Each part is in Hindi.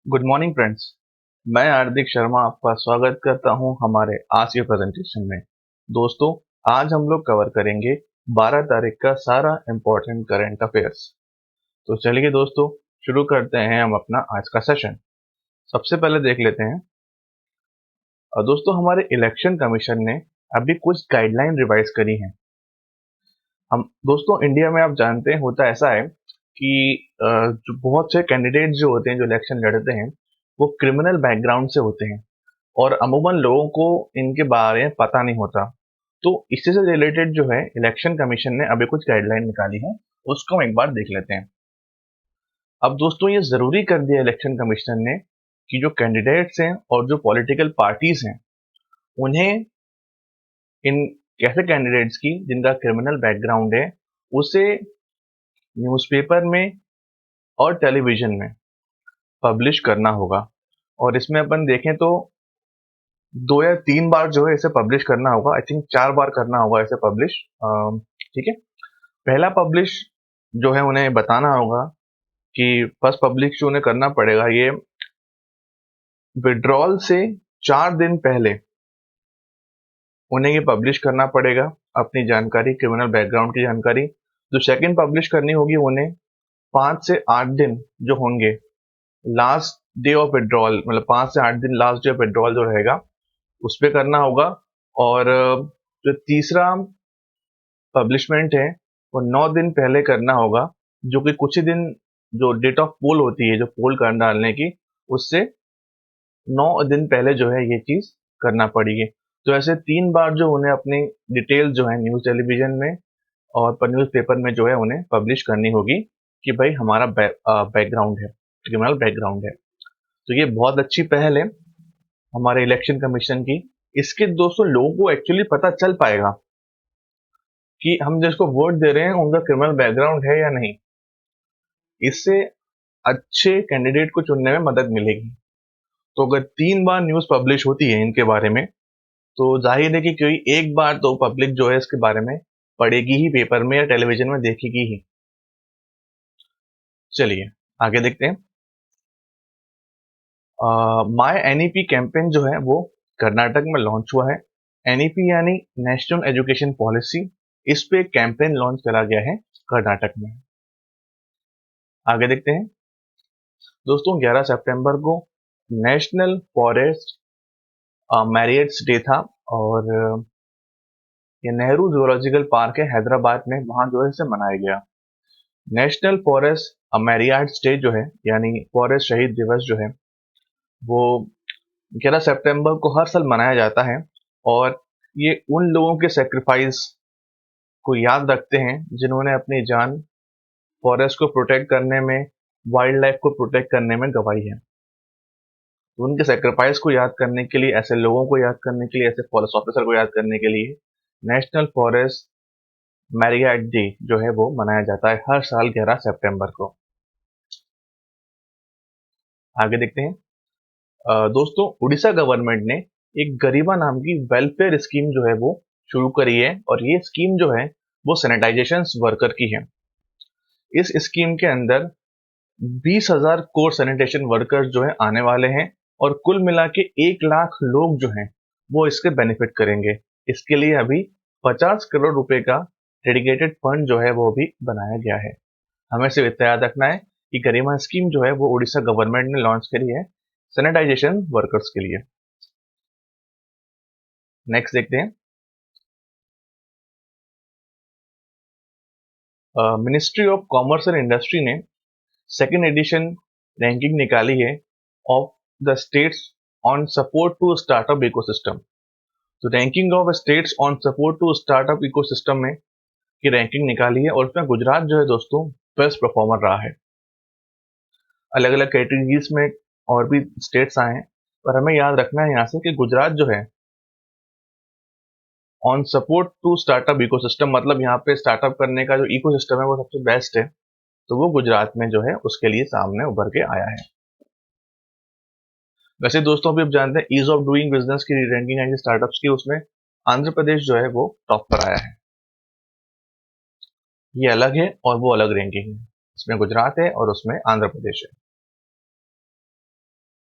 Good morning friends. मैं हार्दिक शर्मा आपका स्वागत करता हूं हमारे आज के प्रेजेंटेशन में। दोस्तों, आज हम लोग कवर करेंगे 12 तारीख का सारा इम्पोर्टेंट करंट अफेयर्स। तो चलिए दोस्तों, शुरू करते हैं हम अपना आज का सेशन। सबसे पहले देख लेते हैं। दोस्तों, हमारे इलेक्शन कमीशन ने अभी कुछ गाइडलाइन रिवाइज करी हैं। हम दोस्तों, इंडिया में आप जानते हैं होता ऐसा है कि जो बहुत से कैंडिडेट जो होते हैं, जो इलेक्शन लड़ते हैं, वो क्रिमिनल बैकग्राउंड से होते हैं और अमूमन लोगों को इनके बारे में पता नहीं होता। तो इससे से रिलेटेड जो है इलेक्शन कमीशन ने अभी कुछ गाइडलाइन निकाली है, उसको हम एक बार देख लेते हैं। अब दोस्तों, ये जरूरी कर दिया इलेक्शन कमीशन ने कि जो कैंडिडेट्स हैं और जो पॉलिटिकल पार्टीज हैं, उन्हें इन ऐसे कैंडिडेट्स की जिनका क्रिमिनल बैकग्राउंड है, उसे न्यूज़पेपर में और टेलीविजन में पब्लिश करना होगा। और इसमें अपन देखें तो 2 या 3 बार जो है इसे पब्लिश करना होगा। आई थिंक 4 बार करना होगा इसे पब्लिश। ठीक है। पहला पब्लिश जो है उन्हें बताना होगा कि फर्स्ट पब्लिश जो उन्हें करना पड़ेगा, ये विड्रॉल से 4 दिन पहले उन्हें ये पब्लिश करना पड़ेगा, अपनी जानकारी, क्रिमिनल बैकग्राउंड की जानकारी। जो सेकंड पब्लिश करनी होगी उन्हें 5 से 8 दिन जो होंगे लास्ट डे ऑफ विड्रॉल, मतलब 5 से 8 दिन लास्ट डे ऑफ विड्रॉल जो रहेगा उस पे करना होगा। और जो तीसरा पब्लिशमेंट है वो 9 दिन पहले करना होगा, जो कि कुछ ही दिन, जो डेट ऑफ पोल होती है, जो पोल कर डालने की, उससे 9 दिन पहले जो है ये चीज करना पड़ेगी। तो ऐसे 3 बार जो उन्हें अपनी डिटेल जो है न्यूज टेलीविजन में और पर न्यूज पेपर में जो है उन्हें पब्लिश करनी होगी कि भाई हमारा बैकग्राउंड है, क्रिमिनल बैकग्राउंड है। तो ये बहुत अच्छी पहल है हमारे इलेक्शन कमीशन की। इसके दोस्तों लोगों को एक्चुअली पता चल पाएगा कि हम जिसको वोट दे रहे हैं उनका क्रिमिनल बैकग्राउंड है या नहीं। इससे अच्छे कैंडिडेट को चुनने में मदद मिलेगी। तो अगर 3 बार न्यूज पब्लिश होती है इनके बारे में, तो जाहिर है कि कोई एक बार तो पब्लिक जो है इसके बारे में पढ़ेगी ही, पेपर में या टेलीविजन में देखेगी ही। चलिए आगे देखते हैं। माय एनईपी कैंपेन जो है वो कर्नाटक में लॉन्च हुआ है। एनईपी यानी नेशनल एजुकेशन पॉलिसी। इस पे कैंपेन लॉन्च करा गया है कर्नाटक में। आगे देखते हैं। दोस्तों, 11 सितंबर को नेशनल फॉरेस्ट मैरियट्स डे था और ये नेहरू जूलॉजिकल पार्क है हैदराबाद में, वहां जो है इसे मनाया गया। नेशनल फॉरेस्ट मैरियट्स डे जो है, यानी फॉरेस्ट शहीद दिवस जो है, वो 11 सितंबर को हर साल मनाया जाता है। और ये उन लोगों के सेक्रीफाइस को याद रखते हैं जिन्होंने अपनी जान फॉरेस्ट को प्रोटेक्ट करने में, वाइल्ड लाइफ को प्रोटेक्ट करने में गंवाई है। तो उनके सेक्रीफाइस को याद करने के लिए, ऐसे लोगों को याद करने के लिए, ऐसे फॉरेस्ट ऑफिसर को याद करने के लिए नेशनल फॉरेस्ट मैरियट डे जो है वो मनाया जाता है हर साल 11 सितंबर को। आगे देखते हैं। दोस्तों, उड़ीसा गवर्नमेंट ने एक गरीबा नाम की वेलफेयर स्कीम जो है वो शुरू करी है, और ये स्कीम जो है वो सैनिटाइजेशन वर्कर की है। इस स्कीम के अंदर 20,000 कोर सैनिटेशन वर्कर्स जो है आने वाले हैं, और कुल मिला के 1 लाख लोग जो हैं वो इसके बेनिफिट करेंगे। इसके लिए अभी 50 करोड़ रुपए का डेडिकेटेड फंड जो है वो भी बनाया गया है। हमें सिर्फ इतना याद रखना है कि गरिमा स्कीम जो है वो उड़ीसा गवर्नमेंट ने लॉन्च करी है सैनिटाइजेशन वर्कर्स के लिए। नेक्स्ट देखते हैं। Ministry of commerce and industry ने सेकेंड एडिशन रैंकिंग निकाली है of the states on support to startup ecosystem. तो ranking of states on support to startup ecosystem में की रैंकिंग निकाली है, और उसमें गुजरात जो है दोस्तों बेस्ट परफॉर्मर रहा है। अलग अलग कैटेगरीज में और भी स्टेट्स आए हैं, पर हमें याद रखना है यहाँ से कि गुजरात जो है on support to startup ecosystem, मतलब यहाँ पे स्टार्टअप करने का जो इकोसिस्टम है वो सबसे बेस्ट है। तो वो गुजरात में जो है उसके लिए सामने उभर के आया है। वैसे दोस्तों, अभी आप जानते हैं ईज ऑफ डूइंग बिजनेस की रैंकिंग आई स्टार्टअप्स की, उसमें आंध्र प्रदेश जो है वो टॉप पर आया है। ये अलग है और वो अलग रैंकिंग है। इसमें गुजरात है और उसमें आंध्र प्रदेश है।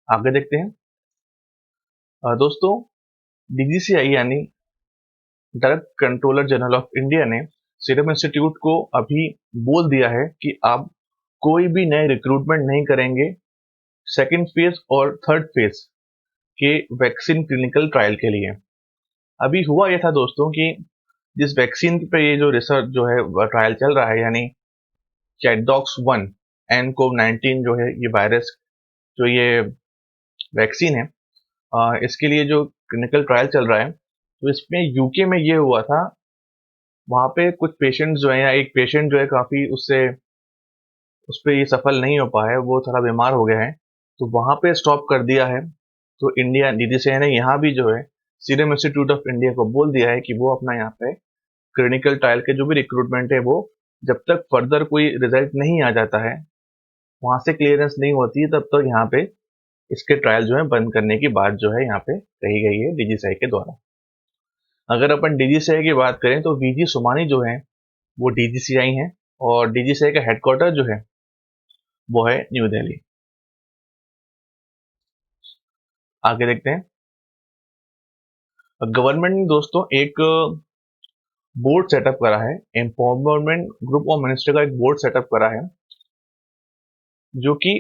आगे देखते हैं। दोस्तों, डीजीसीआई यानी drug controller general of India ने सीरम इंस्टीट्यूट को अभी बोल दिया है कि आप कोई भी नए रिक्रूटमेंट नहीं करेंगे सेकेंड फेज और थर्ड फेज के वैक्सीन क्लिनिकल ट्रायल के लिए। अभी हुआ यह था दोस्तों कि जिस वैक्सीन पे ये जो रिसर्च जो है ट्रायल चल रहा है, यानी चैटडॉक्स 1 एन कोव 19 जो है ये वायरस, जो ये वैक्सीन है, इसके लिए जो क्लिनिकल ट्रायल चल रहा है, तो इसमें यूके में ये हुआ था। वहाँ पे कुछ पेशेंट जो है, या एक पेशेंट जो है काफी उससे उस पे ये सफल नहीं हो पाया है, वो थोड़ा बीमार हो गया है, तो वहाँ पे स्टॉप कर दिया है। तो इंडिया डीजीसीआई ने यहाँ भी जो है सीरम इंस्टीट्यूट ऑफ इंडिया को बोल दिया है कि वो अपना यहाँ पे क्लिनिकल ट्रायल के जो भी रिक्रूटमेंट है, वो जब तक फर्दर कोई रिजल्ट नहीं आ जाता है, वहां से क्लियरेंस नहीं होती है, तब तक यहाँ पे इसके ट्रायल जो है बंद करने की बात जो है यहाँ पे कही गई है डीजीसीआई के द्वारा। अगर अपन डीजीसीआई की बात करें तो वीजी सोमानी जो है वो डीजीसीआई है, और डीजीसीआई का हेडक्वार्टर जो है वो है न्यू दिल्ली। आगे देखते हैं। गवर्नमेंट ने दोस्तों एक बोर्ड सेटअप करा है, एम्पावरमेंट ग्रुप ऑफ मिनिस्टर का एक बोर्ड सेटअप करा है, जो कि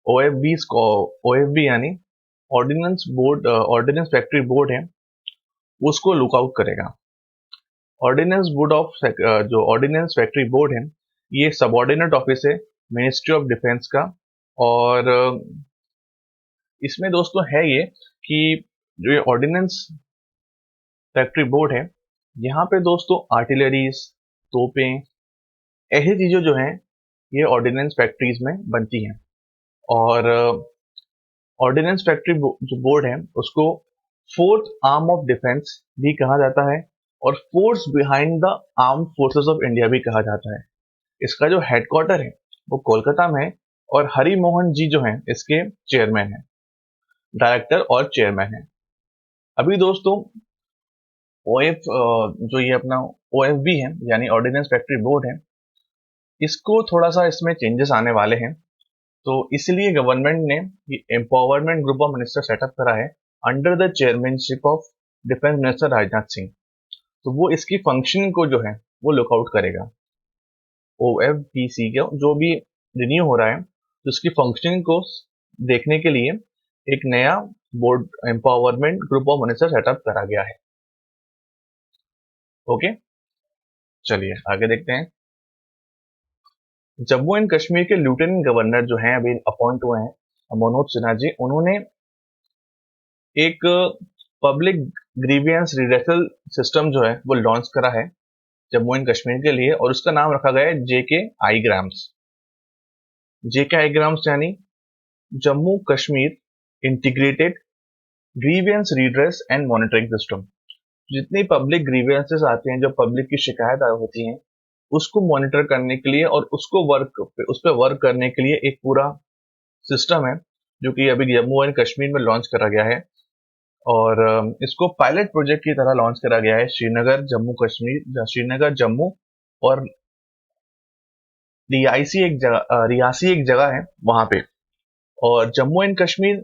ओएफबी यानी ऑर्डिनेंस फैक्ट्री बोर्ड है, उसको लुकआउट करेगा। ऑर्डिनेंस बोर्ड ऑफ जो ऑर्डिनेंस फैक्ट्री बोर्ड है, ये सबऑर्डिनेट ऑफिस है मिनिस्ट्री ऑफ डिफेंस का। और इसमें दोस्तों है ये कि जो ये ऑर्डिनेंस फैक्ट्री बोर्ड है, यहाँ पे दोस्तों आर्टिलरीज, तोपें, ऐसी चीजें जो हैं ये ऑर्डिनेंस फैक्ट्रीज में बनती हैं। और ऑर्डिनेंस फैक्ट्री जो बोर्ड है उसको फोर्थ आर्म ऑफ डिफेंस भी कहा जाता है, और force behind the arm forces of India भी कहा जाता है। इसका जो हेडक्वार्टर है वो कोलकाता में है, और हरि मोहन जी जो हैं इसके चेयरमैन हैं, डायरेक्टर और चेयरमैन हैं। अभी दोस्तों ओएफ जो ये अपना ओएफबी है यानी ऑर्डिनेंस फैक्ट्री बोर्ड है, इसको थोड़ा सा इसमें चेंजेस आने वाले हैं। तो इसलिए गवर्नमेंट ने ये empowerment group of minister setup करा है under the chairmanship of defence minister Rajnath Singh. तो वो इसकी फंक्शन को जो है वो लुकआउट करेगा। ओएफबीसी का जो भी रिन्यू हो रहा है, तो उसकी फंक्शनिंग को देखने के लिए एक नया board empowerment group of minister setup करा गया है। ओके, चलिए आगे देखते हैं। जम्मू एंड कश्मीर के लेफ्टिनेंट गवर्नर जो हैं अभी अपॉइंट हुए हैं मनोज सिन्हा जी, उन्होंने एक पब्लिक ग्रीवियंस रिड्रेसल सिस्टम जो है वो लॉन्च करा है जम्मू एंड कश्मीर के लिए, और उसका नाम रखा गया है जेके आईग्राम्स। जेके आईग्राम्स यानी Jammu Kashmir integrated grievance redress and monitoring system. जितनी पब्लिक ग्रीवियंसेस आती हैं, जो पब्लिक की शिकायत होती हैं, उसको मॉनिटर करने के लिए और उस पर वर्क करने के लिए एक पूरा सिस्टम है, जो कि अभी जम्मू एंड कश्मीर में लॉन्च करा गया है। और इसको पायलट प्रोजेक्ट की तरह लॉन्च करा गया है श्रीनगर, जम्मू और रियासी एक जगह है वहां पे। और जम्मू एंड कश्मीर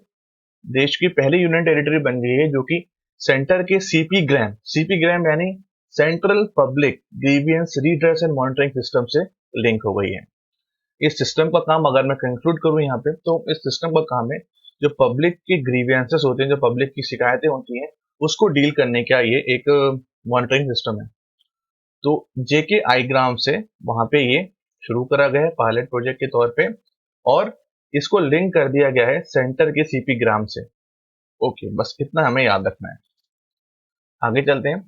देश की पहली यूनियन टेरिटरी बन गई है, जो कि सेंटर के सीपी ग्राम यानी central public grievance redress and monitoring system से लिंक हो गई है। इस सिस्टम का काम अगर मैं कंक्लूड करूं यहाँ पे, तो इस सिस्टम का काम है जो पब्लिक की ग्रीवियंसेस होते हैं, जो पब्लिक की शिकायतें होती हैं, उसको डील करने का ये एक मॉनिटरिंग सिस्टम है। तो जेके आईग्राम से वहां पे ये शुरू करा गया है पायलट प्रोजेक्ट के तौर पे, और इसको लिंक कर दिया गया है सेंटर के सीपी ग्राम से। ओके, बस इतना हमें याद रखना है। आगे चलते हैं।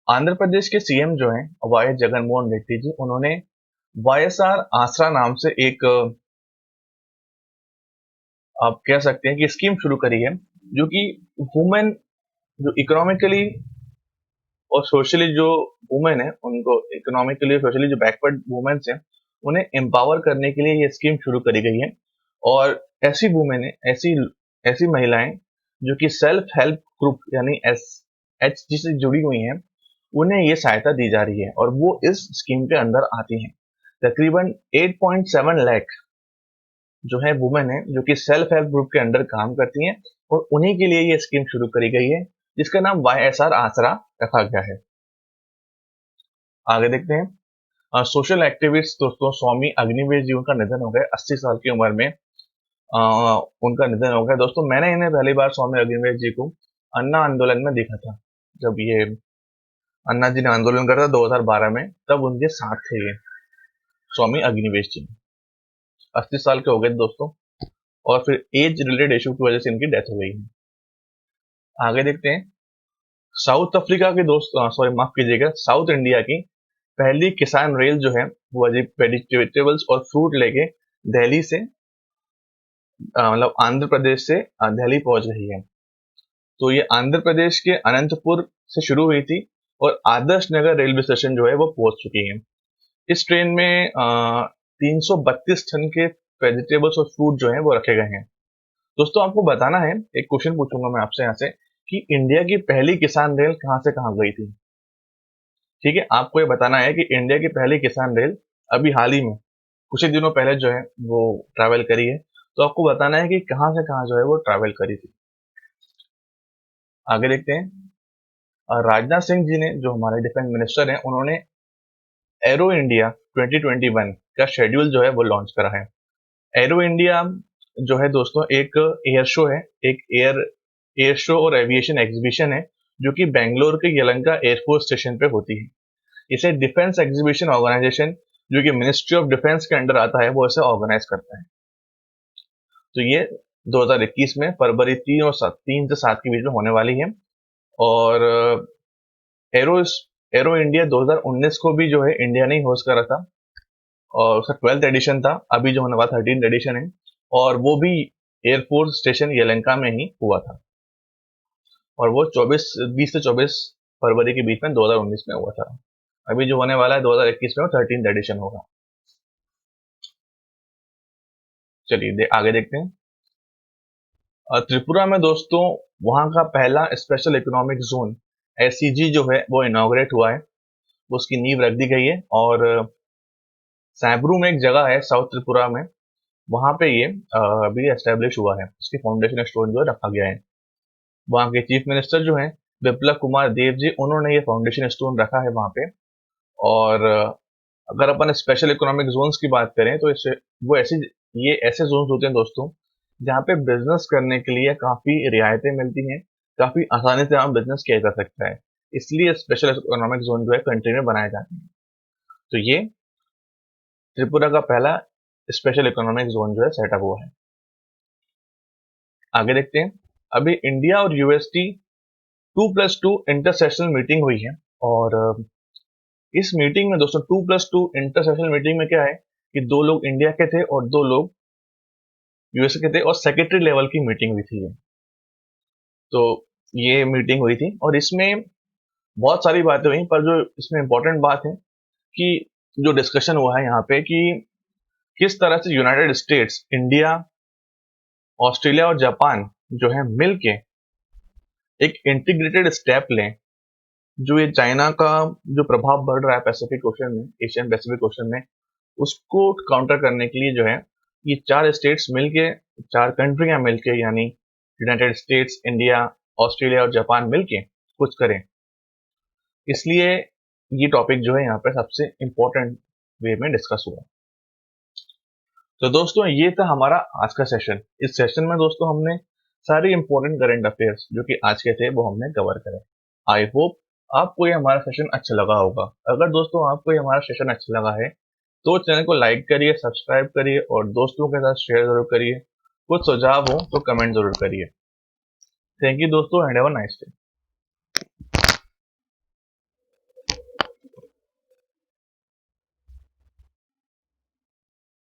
आंध्र प्रदेश के सीएम जो हैं वाई जगनमोहन रेड्डी जी, उन्होंने वाईएसआर आसरा नाम से एक आप कह सकते हैं कि स्कीम शुरू करी है, जो कि वुमेन जो इकोनॉमिकली और सोशली जो वुमेन है, उनको इकोनॉमिकली सोशली जो बैकवर्ड वुमेन्स हैं, उन्हें एम्पावर करने के लिए ये स्कीम शुरू करी गई है। और ऐसी वुमेन है, ऐसी ऐसी महिलाएं जो कि सेल्फ हेल्प ग्रुप यानी SHG से जुड़ी हुई हैं, उन्हें ये सहायता दी जा रही है, और वो इस स्कीम के अंदर आती हैं। तकरीबन 8.7 लाख जो है वुमेन है, जो कि सेल्फ हेल्प ग्रुप के अंडर काम करती हैं, और उन्हीं के लिए ये स्कीम शुरू करी गई है, जिसका नाम YSR आसरा रखा गया है। आगे देखते हैं। सोशल एक्टिविस्ट दोस्तों स्वामी अग्निवेश जी, उनका निधन हो गया 80 साल की उम्र में। उनका निधन हो गया दोस्तों। मैंने इन्हें पहली बार स्वामी अग्निवेश जी को अन्ना आंदोलन में देखा था, जब ये अन्ना जी ने आंदोलन करा था 2012 में, तब उनके साथ थे ये स्वामी अग्निवेश जी। 80 साल के हो गए दोस्तों, और फिर एज रिलेटेड इशू की वजह से इनकी डेथ हो गई है। आगे देखते हैं। साउथ अफ्रीका के दोस्त, सॉरी माफ कीजिएगा, साउथ इंडिया की पहली किसान रेल जो है वो वेजिटेबल्स और फ्रूट लेके दिल्ली से, मतलब आंध्र प्रदेश से दिल्ली पहुंच रही है। तो ये आंध्र प्रदेश के अनंतपुर से शुरू हुई थी, और आदर्श नगर रेलवे स्टेशन जो है वो पहुंच चुकी है। इस ट्रेन में 332 टन के वेजिटेबल्स और फ्रूट जो है वो रखे गए हैं। दोस्तों आपको बताना है, एक क्वेश्चन पूछूंगा मैं आपसे यहाँ से, कि इंडिया की पहली किसान रेल कहाँ से कहाँ गई थी। ठीक है, आपको ये बताना है कि इंडिया की पहली किसान रेल अभी हाल ही में कुछ ही दिनों पहले जो है वो ट्रैवल करी है। तो आपको बताना है कि कहाँ से कहाँ जो है वो ट्रैवल करी थी। आगे देखते हैं। राजनाथ सिंह जी ने, जो हमारे डिफेंस मिनिस्टर हैं, उन्होंने एरो इंडिया 2021 का शेड्यूल जो है वो लॉन्च करा है। एरो इंडिया जो है दोस्तों एक एयर शो है, एक एयर शो और एविएशन एग्जीबिशन है, जो कि बेंगलोर के यलंका एयरफोर्स स्टेशन पे होती है। इसे डिफेंस एग्जीबिशन ऑर्गेनाइजेशन, जो कि मिनिस्ट्री ऑफ डिफेंस के अंडर आता है, वो इसे ऑर्गेनाइज करता है। तो ये 2021 में फरवरी 3 से 7 के बीच में होने वाली है। और एरो एरो इंडिया 2019 को भी जो है इंडिया ने होस्ट करा था, और उसका 12th एडिशन था। अभी जो होने वाला 13th एडिशन है, और वो भी एयरफोर्स स्टेशन यलंका में ही हुआ था, और वो 20 से 24 फरवरी के बीच में 2019 में हुआ था। अभी जो होने वाला है 2021 में वो 13th एडिशन होगा। चलिए आगे देखते हैं। त्रिपुरा में दोस्तों वहां का पहला स्पेशल इकोनॉमिक जोन SEZ जो है वो इनॉग्रेट हुआ है, उसकी नींव रख दी गई है। और सैब्रू में एक जगह है साउथ त्रिपुरा में, वहां पे ये अभी एस्टेब्लिश हुआ है, उसकी फाउंडेशन स्टोन जो है रखा गया है। वहां के चीफ मिनिस्टर जो हैं बिप्लब कुमार देव जी, उन्होंने ये फाउंडेशन स्टोन रखा है वहां पे। और अगर अपन स्पेशल इकोनॉमिक जोन्स की बात करें तो इससे वो ये ऐसे जोन्स होते हैं दोस्तों, जहाँ पे बिजनेस करने के लिए काफी रियायतें मिलती हैं, काफी आसानी से वहाँ बिजनेस किया जा सकता है। इसलिए स्पेशल इकोनॉमिक जोन जो है कंट्री में बनाए जाते हैं। तो ये त्रिपुरा का पहला स्पेशल इकोनॉमिक जोन जो है सेटअप हुआ है। आगे देखते हैं। अभी इंडिया और यूएसटी 2+2 इंटरसेशनल मीटिंग हुई है, और इस मीटिंग में दोस्तों 2+2 इंटरसेशनल मीटिंग में क्या है कि 2 लोग इंडिया के थे और 2 लोग यूएसए के थे, और सेक्रेटरी लेवल की मीटिंग हुई थी ये। तो ये मीटिंग हुई थी, और इसमें बहुत सारी बातें हुई, पर जो इसमें इंपॉर्टेंट बात है कि जो डिस्कशन हुआ है यहाँ पे, कि किस तरह से यूनाइटेड स्टेट्स, इंडिया, ऑस्ट्रेलिया और जापान जो है मिलके एक इंटीग्रेटेड स्टेप लें, जो ये चाइना का जो प्रभाव बढ़ रहा है पैसिफिक ओशन में, एशियन पैसिफिक ओशन में, उसको काउंटर करने के लिए जो है ये 4 स्टेट्स मिलके, 4 कंट्रियां मिलके, यानी यूनाइटेड स्टेट्स, इंडिया, ऑस्ट्रेलिया और जापान मिलके कुछ करें। इसलिए ये टॉपिक जो है यहाँ पे सबसे इंपॉर्टेंट वे में डिस्कस हुआ। तो दोस्तों ये था हमारा आज का सेशन। इस सेशन में दोस्तों हमने सारी इंपॉर्टेंट करंट अफेयर्स जो कि आज के थे वो हमने कवर करे। आई होप आपको ये हमारा सेशन अच्छा लगा होगा। अगर दोस्तों आपको ये हमारा सेशन अच्छा लगा है तो चैनल को लाइक करिए, सब्सक्राइब करिए, और दोस्तों के साथ शेयर जरूर करिए। कुछ सुझाव हो तो कमेंट जरूर करिए। थैंक यू दोस्तों, and have a nice day.